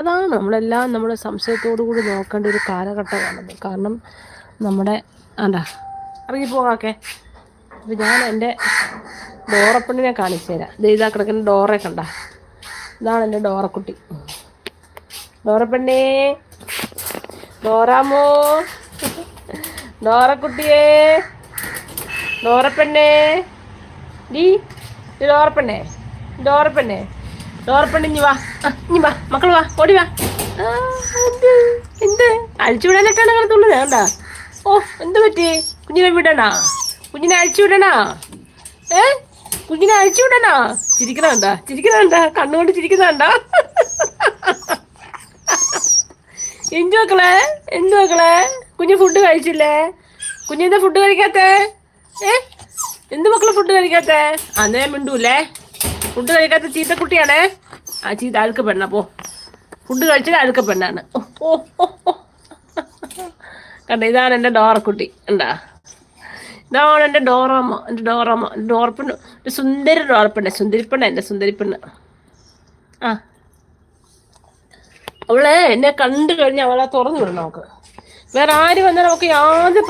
അതാണ് നമ്മളെല്ലാം നമ്മുടെ സംശയത്തോടു കൂടി നോക്കേണ്ട ഒരു കാലഘട്ടമാണത്. കാരണം നമ്മുടെ ആണ്ടാ ഇറങ്ങിപ്പോകാക്കെ. അപ്പം ഞാൻ എൻ്റെ ഡോറപ്പെണ്ണിനെ കാണിച്ചു തരാം. ഇതാ കിടക്കുന്ന ഡോറെ കണ്ട, ഇതാണ് എൻ്റെ ഡോറക്കുട്ടി. ഡോറപ്പെണ്ണേ, ഡോറാമോ, ഡോറക്കുട്ടിയേ, ഡോറപ്പെണ്ണേ, ഡീ ഡോറപ്പെണ്ണേ, ഡോറപ്പെണ്ണേ, ഡോറപ്പെണ്ണ ഇഞ്ഞി വാ, ഇഞ്ഞി വാ മക്കൾ വാ, ഓടി വാ. എന്ത് എന്ത് അഴിച്ചുവിടാനൊക്കെയാണ് കിടത്തുള്ളത് വേണ്ട. ഓ എന്ത് പറ്റി? കുഞ്ഞിനെ വിടണാ? കുഞ്ഞിനെ അഴിച്ചു വിടണാ? ഏ കുഞ്ഞിനെ അഴിച്ചു വിടണാ? ചിരിക്കണണ്ട, ചിരിക്കണണ്ട, കണ്ണുകൊണ്ട് ചിരിക്കുന്നണ്ട. എന്തു മക്കളെ, എന്തു മക്കളെ, കുഞ്ഞ് ഫുഡ് കഴിച്ചില്ലേ? കുഞ്ഞെന്താ ഫുഡ് കഴിക്കാത്തേ? ഏ എന്ത് മക്കളെ ഫുഡ് കഴിക്കാത്തേ? അന്നേ മിണ്ടൂല്ലേ? ഫുഡ് കഴിക്കാത്ത ചീത്തക്കുട്ടിയാണേ. ആ ചീത്ത അഴുക്ക പെണ്ണ പോ. ഫുഡ് കഴിച്ചാൽ അഴുക്ക പെണ്ണാണ്. ഓ ഓ ഓ കണ്ട, ഇതാണ് എൻ്റെ ഡോറക്കുട്ടി. ഉണ്ടാ, ഇതാണ് എൻ്റെ ഡോറാമ്മ, എൻ്റെ ഡോറാമ്മ, ഡോറപ്പെണ്ണ്, ഒരു സുന്ദരി ഡോറപ്പെണ്ണ, സുന്ദരിപ്പെണ്ണ, എൻ്റെ സുന്ദരിപ്പെണ്ണ്. ആ അവളെ എന്നെ കണ്ടു കഴിഞ്ഞാൽ അവളെ തുറന്നു വിടണം നമുക്ക്. വേറെ ആര് വന്നാലും നമുക്ക് യാതൊരു